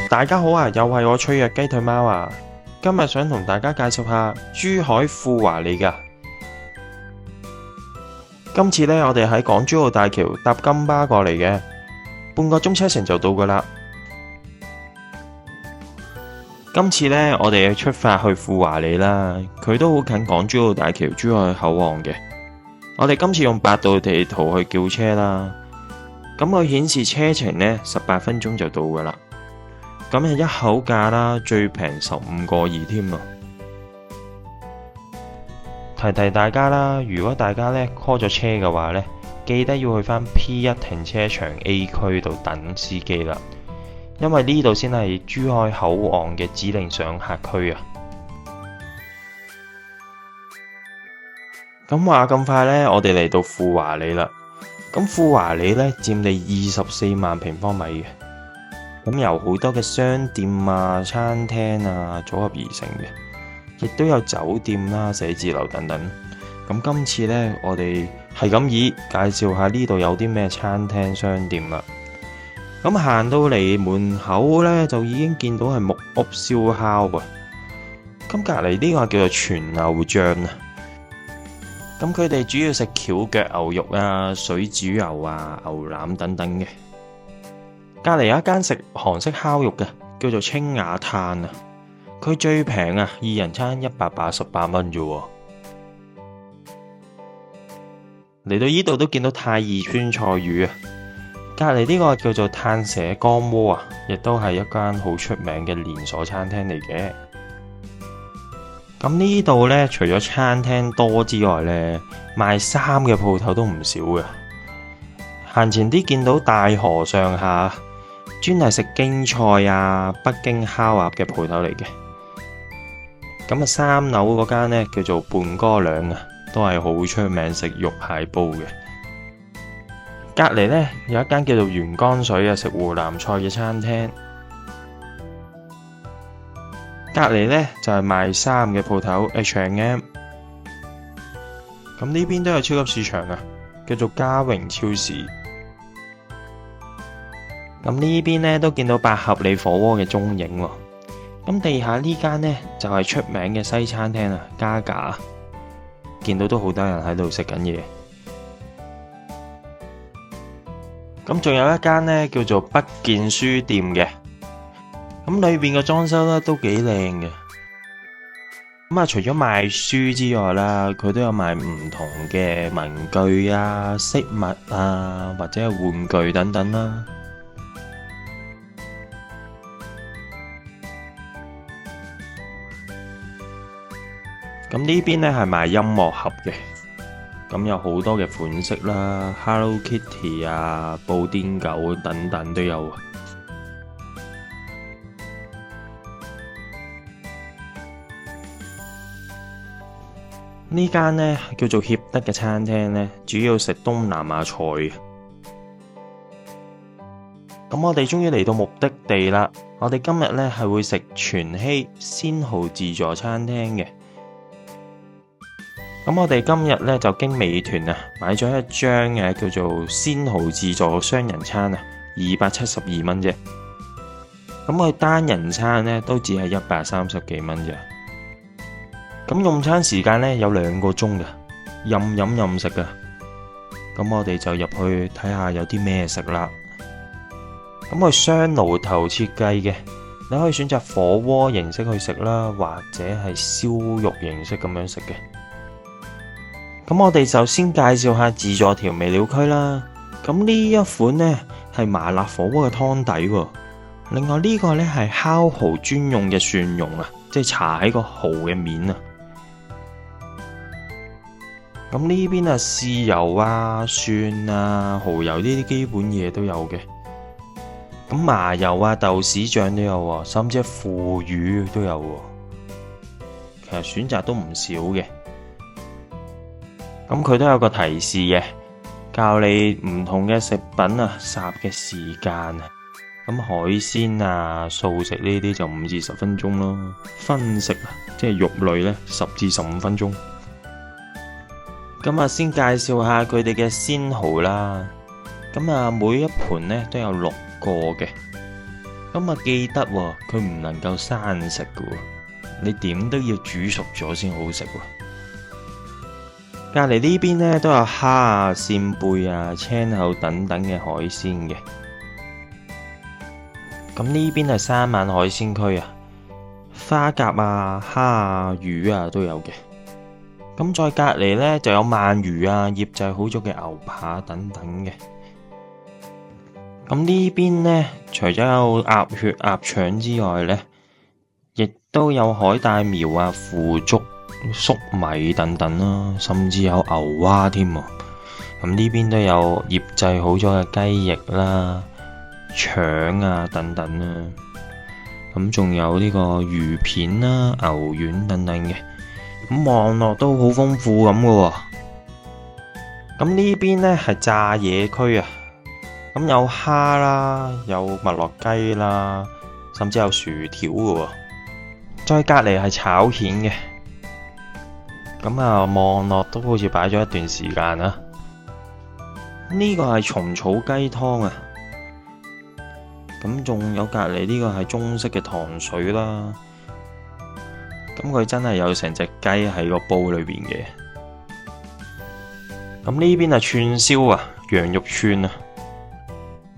大家好啊，又係我脆弱雞腿貓啊！今日想同大家介紹下珠海富華里噶。今次呢，我哋喺港珠澳大橋搭金巴過嚟嘅，半個鐘車程就到噶啦。今次呢，我哋出發去富華里啦，佢都好近港珠澳大橋珠海口岸嘅。我哋今次用百度地圖去叫車啦，咁佢顯示車程呢18分鐘就到噶啦。咁係一口價啦，最平15個2添啊！提大家啦，如果大家呢 call 咗車嘅話呢，記得要去返 P1 停車場 A 區度等司機啦，因為呢度先係珠海口岸嘅指定上客區啊！咁話咁快呢，我哋嚟到富華里啦。咁富華里呢，佔地24萬平方米嘅。咁由好多嘅商店啊、餐廳啊組合而成嘅，亦都有酒店啦、寫字樓等等。咁今次呢，我哋係咁以介紹下呢度有啲咩餐廳、商店啦。咁行到嚟門口呢，就已經見到係木屋燒烤啊。咁隔離呢個叫做全牛醬啊。咁佢哋主要食蹺腳牛肉啊、水煮牛啊、牛腩等等嘅。隔離有一間食韓式烤肉嘅，叫做清雅嘆啊。佢最平啊，2人餐188蚊啫喎。嚟到呢度都見到太二酸菜魚啊。隔離呢個叫做嘆舍乾鍋啊，亦都係一間好出名嘅連鎖餐廳嚟嘅。咁呢度呢，除咗餐廳多之外呢，賣衫嘅鋪頭都唔少嘅。行前啲見到大河上下，專係食京菜啊、北京烤鴨嘅鋪頭嚟嘅。咁啊，3樓嗰間呢叫做半哥娘啊，都係好出名食肉蟹煲嘅。隔離呢有一間叫做元江水啊，食湖南菜嘅餐廳。隔離呢就係賣衫嘅鋪頭 H&M。咁呢邊都有超級市場啊，叫做嘉榮超市。咁呢邊呢都見到百合里火鍋嘅蹤影喎。咁地下呢間呢就係出名嘅西餐廳啊，加價。見到都好多人喺度食緊嘢。咁仲有一間呢叫做北建書店嘅。咁裏邊嘅裝修咧都幾靚嘅。咁啊，除咗賣書之外啦，佢都有賣唔同嘅文具啊、飾物啊，或者係玩具等等啦。咁呢邊咧係賣音樂盒嘅，咁有好多嘅款式啦 ，Hello Kitty 啊、布丁狗等等都有。呢間呢叫做協德嘅餐廳呢，主要食東南亞菜嘅。咁我哋終於嚟到目的地啦！我哋今日呢係會食全希鮮蠔自助餐廳嘅。咁我哋今日呢就經美團啊買咗一張嘅叫做鮮蠔自助雙人餐啊，272蚊啫。咁佢單人餐呢都只係130幾蚊啫。咁用餐時間呢有2個鐘㗎，任飲任食㗎。咁我哋就入去睇下有啲咩食啦。咁佢雙爐頭設計嘅，你可以選擇火鍋形式去食啦，或者係燒肉形式咁樣食嘅。咁我哋就先介紹下自助調味料區啦。咁呢一款呢係麻辣火鍋嘅湯底喎。另外呢個呢係烤蠔專用嘅蒜蓉啊，即係搽喺個蠔嘅面啊。咁呢邊啊，豉油啊、蒜啊、蠔油呢啲基本嘢都有嘅。咁麻油啊、豆豉醬都有喎，甚至係腐乳都有喎。其實選擇都唔少嘅。咁佢都有個提示嘅，教你唔同嘅食品啊烚嘅時間啊。咁海鮮啊、素食呢啲就5至10分鐘咯。分食啊，即係肉類呢10至15分鐘。咁啊，先介紹下佢哋嘅鮮蠔啦。咁啊，每一盤呢都有6個嘅。咁啊記得喎，佢唔能夠生食㗎喎，你點都要煮熟咗先好食喎。隔離呢邊呢都有蝦啊、扇貝啊、青口等等嘅海鮮嘅。咁呢邊係三晚海鮮區啊，花甲啊、蝦啊、魚啊都有嘅。咁再隔離呢就有鰻魚啊、醃製好咗嘅牛扒等等嘅。咁呢邊呢，除咗有鴨血、鴨腸之外呢，亦都有海帶苗啊、腐竹、粟米等等啦，甚至有牛蛙添喎。咁呢邊都有醃製好咗嘅雞翼啦、腸啊等等啦。咁仲有呢個魚片啦、牛丸等等嘅。咁望落都好豐富咁嘅喎。咁呢邊呢係炸嘢區啊。咁有蝦啦，有麥樂雞啦，甚至有薯條嘅喎。再隔離係炒蜆嘅。咁啊，望落都好似擺咗一段時間啦。呢個係蟲草雞湯啊。咁仲有隔離呢個係中式嘅糖水啦。咁佢真係有成隻雞喺個煲裏邊嘅。咁呢邊係串燒啊，羊肉串啊，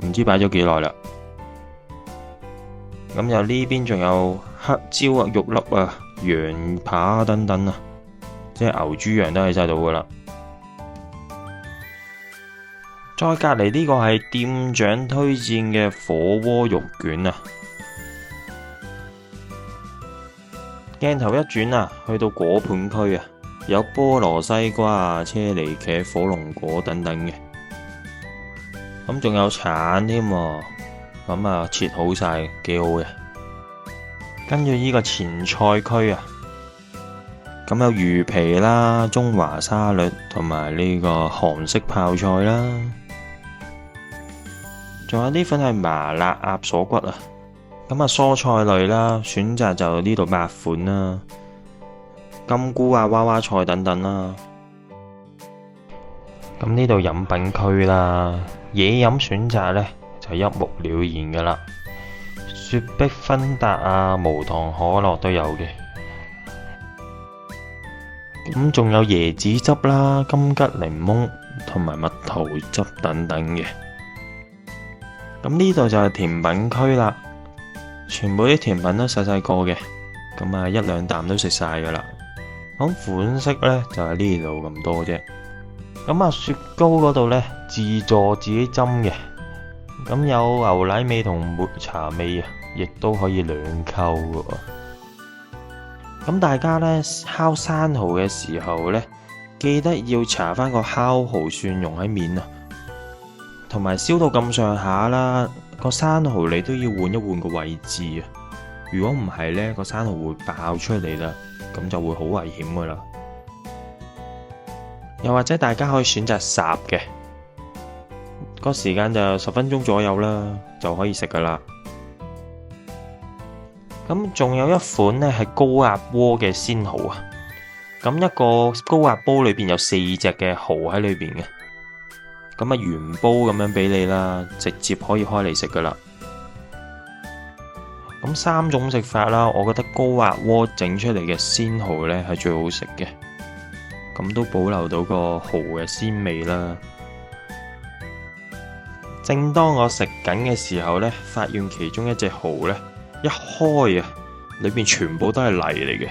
唔知擺咗幾耐啦。咁有呢邊仲有黑椒啊、肉粒啊、羊扒等等啊，即係牛豬羊都喺晒度噶啦。再隔離呢個係店長推薦嘅火鍋肉卷啊。鏡頭一轉啊，去到果盤區啊，有菠蘿西瓜啊、車厘茄、火龍果等等嘅。咁仲有橙添喎，咁啊切好晒，幾好嘅。跟住呢個前菜區啊，咁有魚皮啦、中華沙律同埋呢個韓式泡菜啦。仲有呢款係麻辣鴨鎖骨啊。咁啊，蔬菜類啦，選擇就呢度8款啦，金菇啊、娃娃菜等等啦。咁呢度飲品區啦，嘢飲選擇呢就一目了然㗎啦，雪碧、芬達啊、無糖可樂都有嘅。咁仲有椰子汁啦、金桔檸檬同埋蜜桃汁等等嘅。咁呢度就係甜品區啦。全部啲甜品都細細個嘅，咁啊一兩啖都食晒噶啦。咁款式呢，就係呢度咁多啫。咁啊雪糕嗰度呢，自助自己斟嘅，咁有牛奶味同抹茶味啊，亦都可以兩溝噶。咁大家呢，烤生蠔嘅時候呢，記得要搽翻個烤蠔蒜蓉喺面啊，同埋燒到咁上下啦。個生蠔你都要換一換個位置啊！如果唔係呢，個生蠔會爆出嚟啦，咁就會好危險噶啦。又或者大家可以選擇烚嘅，個時間就10分鐘左右啦，就可以食噶啦。咁仲有一款呢係高壓鍋嘅鮮蠔啊！咁一個高壓煲裏邊有4隻嘅蠔喺裏邊嘅。咁啊原煲咁樣俾你啦，直接可以開嚟食噶啦。咁3種食法啦，我覺得高壓鍋整出嚟嘅鮮蠔呢係最好食嘅，咁都保留到個蠔嘅鮮味啦。正當我食緊嘅時候呢，發現其中一隻蠔呢，一開啊，裏面全部都係泥嚟嘅，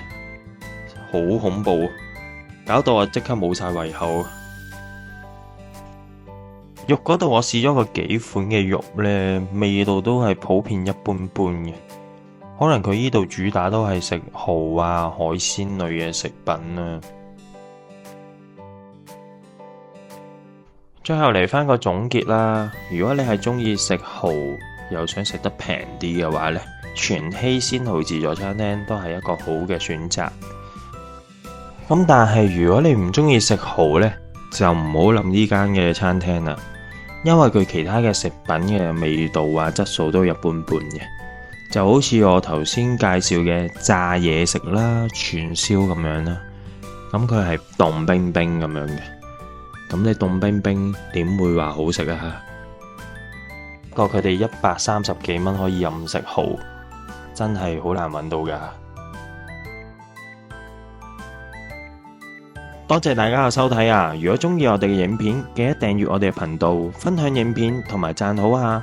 好恐怖，搞到我即刻冇晒胃口。肉嗰度我試咗個幾款嘅肉呢，味道都係普遍一般般嘅。可能佢呢度主打都係食蠔啊、海鮮類嘅食品啦。最後嚟返個總結啦，如果你係鍾意食蠔又想食得平啲嘅話呢，全希鮮蠔自助餐廳都係一個好嘅選擇。咁但係如果你唔鍾意食蠔呢，就唔好諗呢間嘅餐廳啦。因為佢其他嘅食品嘅味道啊、質素都一般般嘅，就好似我頭先介紹嘅炸嘢食啦、串燒咁樣啦，咁佢係凍冰冰咁樣嘅，咁你凍冰冰點會話好食啊？過佢哋130幾蚊可以任食蠔，真係好難揾到㗎。多謝大家嘅收睇啊！如果鍾意我哋嘅影片，記得訂閱我哋嘅頻道，分享影片同埋讚好啊！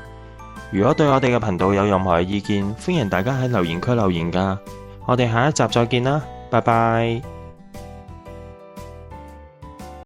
如果對我哋嘅頻道有任何嘅意見，歡迎大家喺留言區留言㗎。我哋下一集再見啦，拜拜。